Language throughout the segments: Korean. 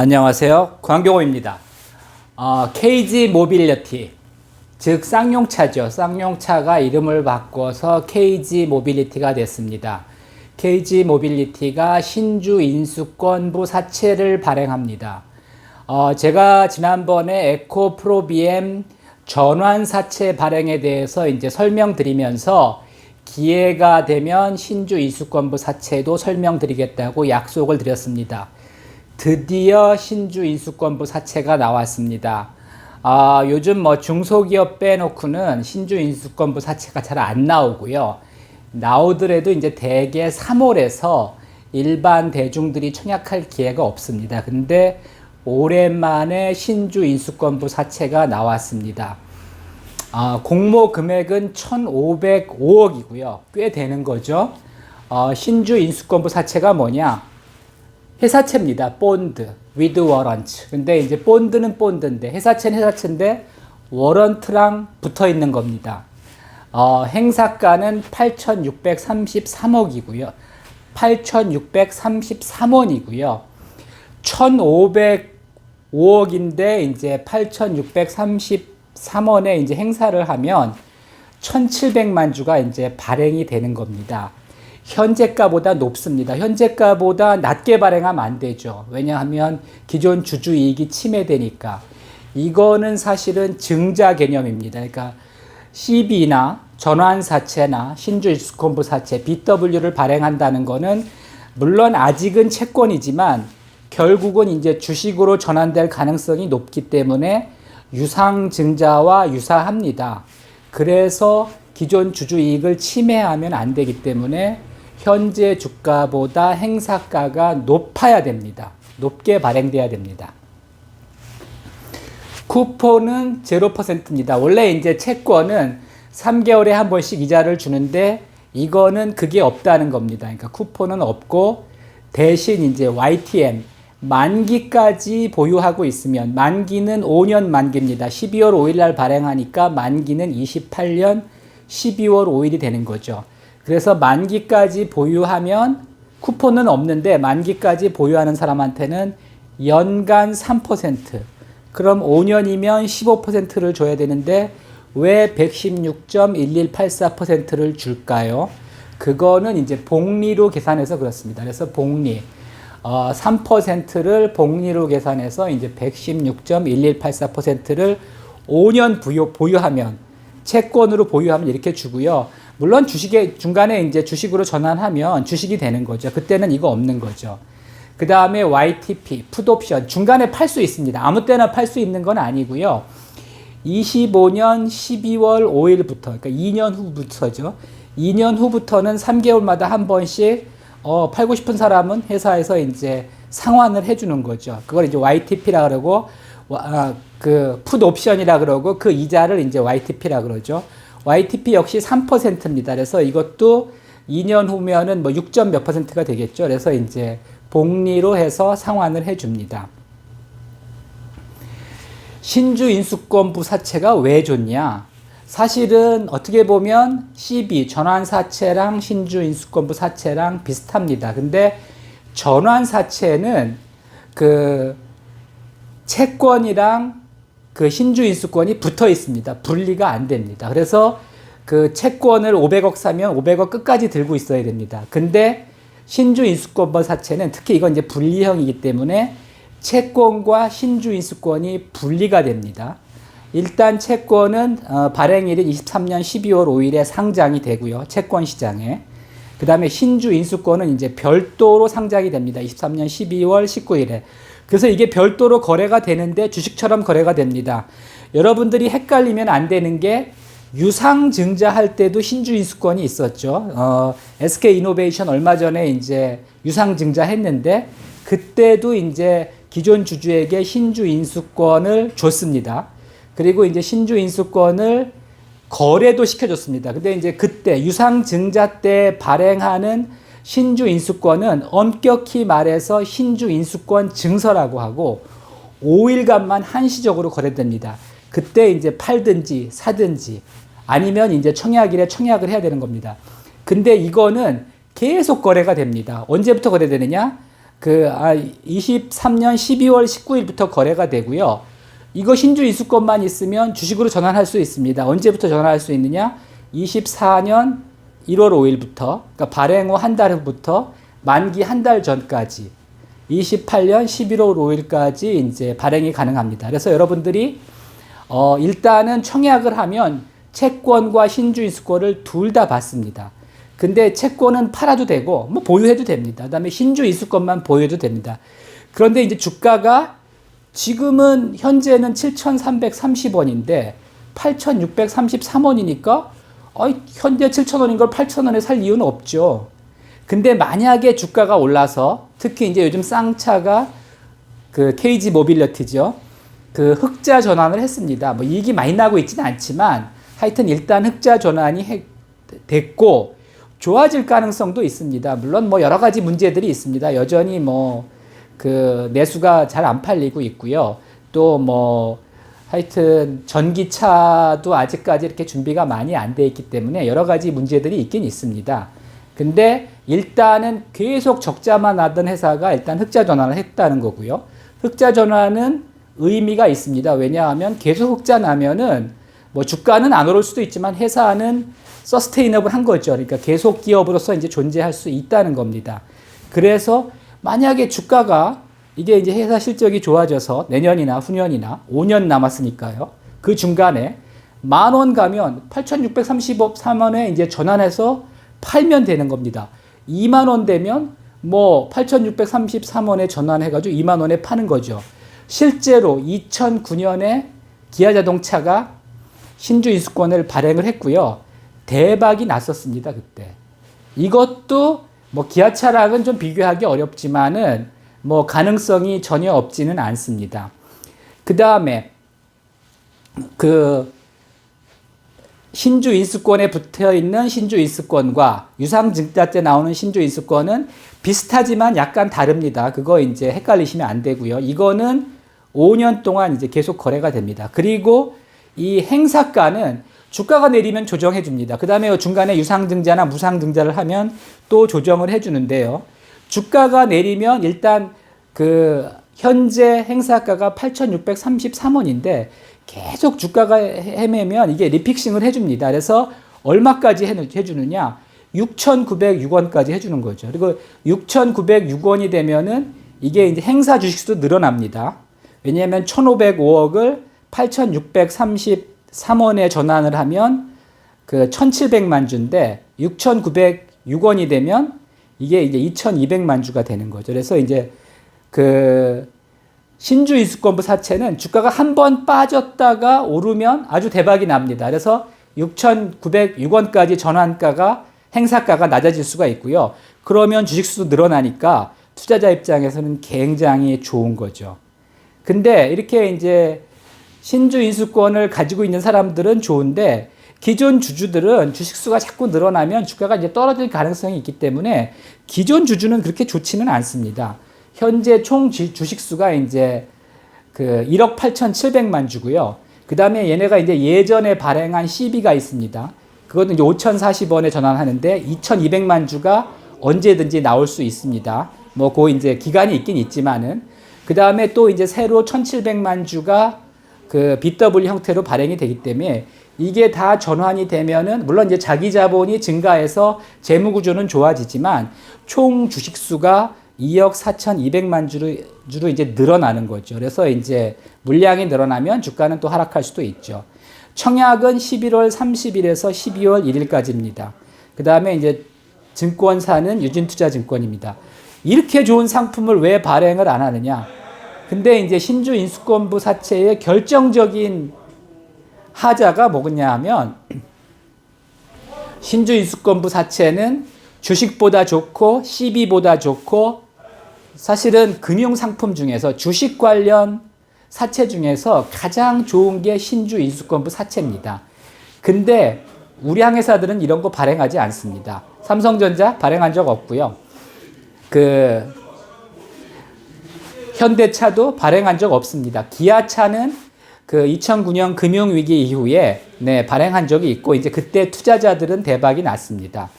안녕하세요. 광경호입니다. KG 모빌리티, 즉 쌍용차죠. 쌍용차가 이름을 바꿔서 KG 모빌리티가 됐습니다. KG 모빌리티가 신주 인수권부 사채를 발행합니다. 제가 지난번에 에코 프로 BM 전환 사채 발행에 대해서 이제 설명드리면서 기회가 되면 신주 인수권부 사채도 설명드리겠다고 약속을 드렸습니다. 드디어 신주 인수권부 사채가 나왔습니다. 요즘 중소기업 빼놓고는 신주 인수권부 사채가 잘 안 나오고요. 나오더라도 이제 대개 3월에서 일반 대중들이 청약할 기회가 없습니다. 근데 오랜만에 신주 인수권부 사채가 나왔습니다. 공모 금액은 1,505억이고요. 꽤 되는 거죠. 신주 인수권부 사채가 뭐냐? 회사채입니다. 본드, with warrant. 근데 이제 본드는 본드인데, 회사채는 회사채인데, 워런트랑 붙어 있는 겁니다. 행사가는 8,633억이고요. 8,633원이고요. 1,505억인데, 이제 8,633원에 이제 행사를 하면 1,700만 주가 이제 발행이 되는 겁니다. 현재가보다 높습니다. 현재가보다 낮게 발행하면 안 되죠. 왜냐하면 기존 주주 이익이 침해되니까. 이거는 사실은 증자 개념입니다. 그러니까 CB나 전환사채나 신주 인수권부 사채, BW를 발행한다는 거는 물론 아직은 채권이지만 결국은 이제 주식으로 전환될 가능성이 높기 때문에 유상증자와 유사합니다. 그래서 기존 주주 이익을 침해하면 안 되기 때문에 현재 주가보다 행사가가 높아야 됩니다. 높게 발행돼야 됩니다. 쿠폰은 0%입니다. 원래 이제 채권은 3개월에 한 번씩 이자를 주는데 이거는 그게 없다는 겁니다. 그러니까 쿠폰은 없고 대신 이제 YTM 만기까지 보유하고 있으면, 만기는 5년 만기입니다. 12월 5일 날 발행하니까 만기는 28년 12월 5일이 되는 거죠. 그래서 만기까지 보유하면 쿠폰은 없는데 만기까지 보유하는 사람한테는 연간 3%, 그럼 5년이면 15%를 줘야 되는데 왜 116.1184%를 줄까요? 그거는 이제 복리로 계산해서 그렇습니다. 그래서 복리 3%를 복리로 계산해서 이제 116.1184%를 5년 보유하면, 채권으로 보유하면 이렇게 주고요. 물론 주식에 중간에 이제 주식으로 전환하면 주식이 되는 거죠. 그때는 이거 없는 거죠. 그 다음에 YTP, 풋옵션, 중간에 팔 수 있습니다. 아무 때나 팔 수 있는 건 아니고요. 25년 12월 5일부터, 그러니까 2년 후부터죠. 2년 후부터는 3개월마다 한 번씩 팔고 싶은 사람은 회사에서 이제 상환을 해주는 거죠. 그걸 이제 YTP라 그러고, 그 풋옵션이라 그러고, 그 이자를 이제 YTP라 그러죠. YTP 역시 3%입니다. 그래서 이것도 2년 후면은 6점 몇 %가 되겠죠. 그래서 이제 복리로 해서 상환을 해줍니다. 신주 인수권부 사채가 왜 좋냐? 사실은 어떻게 보면 CB, 전환사채랑 신주 인수권부 사채랑 비슷합니다. 근데 전환사채는 그 채권이랑 그 신주 인수권이 붙어 있습니다. 분리가 안 됩니다. 그래서 그 채권을 500억 사면 500억 끝까지 들고 있어야 됩니다. 근데 신주 인수권부 사채는 특히 이건 이제 분리형이기 때문에 채권과 신주 인수권이 분리가 됩니다. 일단 채권은 발행일은 23년 12월 5일에 상장이 되고요. 채권 시장에. 그 다음에 신주 인수권은 이제 별도로 상장이 됩니다. 23년 12월 19일에. 그래서 이게 별도로 거래가 되는데 주식처럼 거래가 됩니다. 여러분들이 헷갈리면 안 되는 게 유상증자할 때도 신주 인수권이 있었죠. SK이노베이션 얼마 전에 이제 유상증자 했는데 그때도 이제 기존 주주에게 신주 인수권을 줬습니다. 그리고 이제 신주 인수권을 거래도 시켜줬습니다. 근데 이제 그때 유상증자 때 발행하는 신주 인수권은 엄격히 말해서 신주 인수권 증서라고 하고 5일간만 한시적으로 거래됩니다. 그때 이제 팔든지 사든지 아니면 이제 청약일에 청약을 해야 되는 겁니다. 근데 이거는 계속 거래가 됩니다. 언제부터 거래되느냐? 23년 12월 19일부터 거래가 되고요. 이거 신주 이수권만 있으면 주식으로 전환할 수 있습니다. 언제부터 전환할 수 있느냐? 24년 1월 5일부터, 그러니까 발행 후 한 달 후부터 만기 한 달 전까지 28년 11월 5일까지 이제 발행이 가능합니다. 그래서 여러분들이 일단은 청약을 하면 채권과 신주 이수권을 둘 다 받습니다. 근데 채권은 팔아도 되고 뭐 보유해도 됩니다. 그다음에 신주 이수권만 보유해도 됩니다. 그런데 이제 주가가 지금은 현재는 7,330원인데 8,633원이니까 현재 7,000원인 걸 8,000원에 살 이유는 없죠. 근데 만약에 주가가 올라서 특히 이제 요즘 쌍차가 그 KG 모빌리티죠. 그 흑자 전환을 했습니다. 뭐 이익이 많이 나고 있지는 않지만 하여튼 일단 흑자 전환이 됐고 좋아질 가능성도 있습니다. 물론 뭐 여러 가지 문제들이 있습니다. 여전히 뭐 그 내수가 잘 안 팔리고 있고요. 또 뭐 하여튼 전기차도 아직까지 이렇게 준비가 많이 안 돼 있기 때문에 여러 가지 문제들이 있긴 있습니다. 근데 일단은 계속 적자만 나던 회사가 일단 흑자 전환을 했다는 거고요. 흑자 전환은 의미가 있습니다. 왜냐하면 계속 흑자 나면은 뭐 주가는 안 오를 수도 있지만 회사는 서스테이너블 한 거죠. 그러니까 계속 기업으로서 이제 존재할 수 있다는 겁니다. 그래서 만약에 주가가 이게 이제 회사 실적이 좋아져서 내년이나 후년이나 5년 남았으니까요. 그 중간에 10,000원 가면 8,633원에 이제 전환해서 팔면 되는 겁니다. 20,000원 되면 뭐 8,633원에 전환해가지고 20,000원에 파는 거죠. 실제로 2009년에 기아자동차가 신주 이수권을 발행을 했고요. 대박이 났었습니다, 그때. 이것도 뭐 기아차랑은 좀 비교하기 어렵지만은 뭐 가능성이 전혀 없지는 않습니다. 그 다음에 그 신주 인수권에 붙어 있는 신주 인수권과 유상증자세 나오는 신주 인수권은 비슷하지만 약간 다릅니다. 그거 이제 헷갈리시면 안 되고요. 이거는 5년 동안 이제 계속 거래가 됩니다. 그리고 이 행사가는 주가가 내리면 조정해 줍니다. 그 다음에 중간에 유상증자나 무상증자를 하면 또 조정을 해 주는데요. 주가가 내리면 일단 그 현재 행사가가 8,633원인데 계속 주가가 헤매면 이게 리픽싱을 해줍니다. 그래서 얼마까지 해주느냐? 6,906원까지 해주는 거죠. 그리고 6,906원이 되면은 이게 이제 행사 주식수도 늘어납니다. 왜냐하면 1,505억을 8,633원에 전환을 하면 그 1,700만 주인데 6,906원이 되면 이게 이제 2,200만 주가 되는 거죠. 그래서 이제 그 신주 이수권부 사채는 주가가 한 번 빠졌다가 오르면 아주 대박이 납니다. 그래서 6,906원까지 전환가가 행사가가 낮아질 수가 있고요. 그러면 주식수도 늘어나니까 투자자 입장에서는 굉장히 좋은 거죠. 근데 이렇게 이제 신주 인수권을 가지고 있는 사람들은 좋은데 기존 주주들은 주식수가 자꾸 늘어나면 주가가 이제 떨어질 가능성이 있기 때문에 기존 주주는 그렇게 좋지는 않습니다. 현재 총 주식수가 이제 그 1억 8,700만 주고요. 그 다음에 얘네가 이제 예전에 발행한 CB가 있습니다. 그것은 이제 5,040원에 전환하는데 2,200만 주가 언제든지 나올 수 있습니다. 뭐 그 이제 기간이 있긴 있지만은 그 다음에 또 이제 새로 1,700만 주가 그 BW 형태로 발행이 되기 때문에 이게 다 전환이 되면은 물론 이제 자기 자본이 증가해서 재무 구조는 좋아지지만 총 주식수가 2억 4,200만 주로 이제 늘어나는 거죠. 그래서 이제 물량이 늘어나면 주가는 또 하락할 수도 있죠. 청약은 11월 30일에서 12월 1일까지입니다. 그 다음에 이제 증권사는 유진투자증권입니다. 이렇게 좋은 상품을 왜 발행을 안 하느냐? 근데 이제 신주 인수권부 사채의 결정적인 하자가 뭐냐 하면 신주 인수권부 사채는 주식보다 좋고 CB보다 좋고 사실은 금융상품 중에서 주식 관련 사채 중에서 가장 좋은 게 신주 인수권부 사채입니다. 근데 우량회사들은 이런 거 발행하지 않습니다. 삼성전자 발행한 적 없고요. 그 현대차도 발행한 적 없습니다. 기아차는 그 2009년 금융위기 이후에 발행한 적이 있고 이제 그때 투자자들은 대박이 났습니다.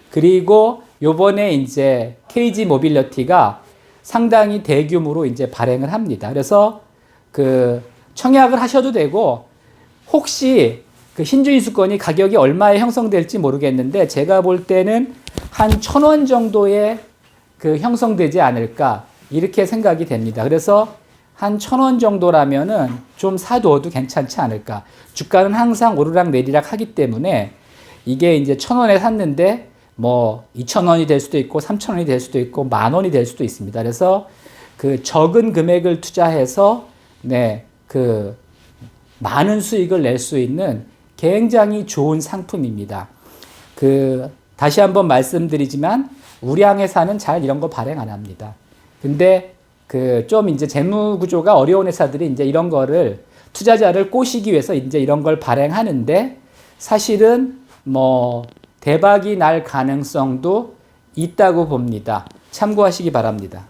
그리고 요번에 이제 KG 모빌리티가 상당히 대규모로 이제 발행을 합니다. 그래서 그 청약을 하셔도 되고 혹시 그 신주인수권이 가격이 얼마에 형성될지 모르겠는데 제가 볼 때는 한 1,000원 정도에 그 형성되지 않을까 이렇게 생각이 됩니다. 그래서 한 1,000원 정도라면은 좀 사두어도 괜찮지 않을까. 주가는 항상 오르락 내리락 하기 때문에 이게 이제 1,000원에 샀는데 뭐 2,000원이 될 수도 있고 3,000원이 될 수도 있고 10,000원이 될 수도 있습니다. 그래서 그 적은 금액을 투자해서 네, 그 많은 수익을 낼 수 있는 굉장히 좋은 상품입니다. 그 다시 한번 말씀드리지만 우량회사는 잘 이런 거 발행 안 합니다. 근데 그 좀 이제 재무 구조가 어려운 회사들이 이제 이런 거를 투자자를 꼬시기 위해서 이제 이런 걸 발행하는데 사실은 뭐 대박이 날 가능성도 있다고 봅니다. 참고하시기 바랍니다.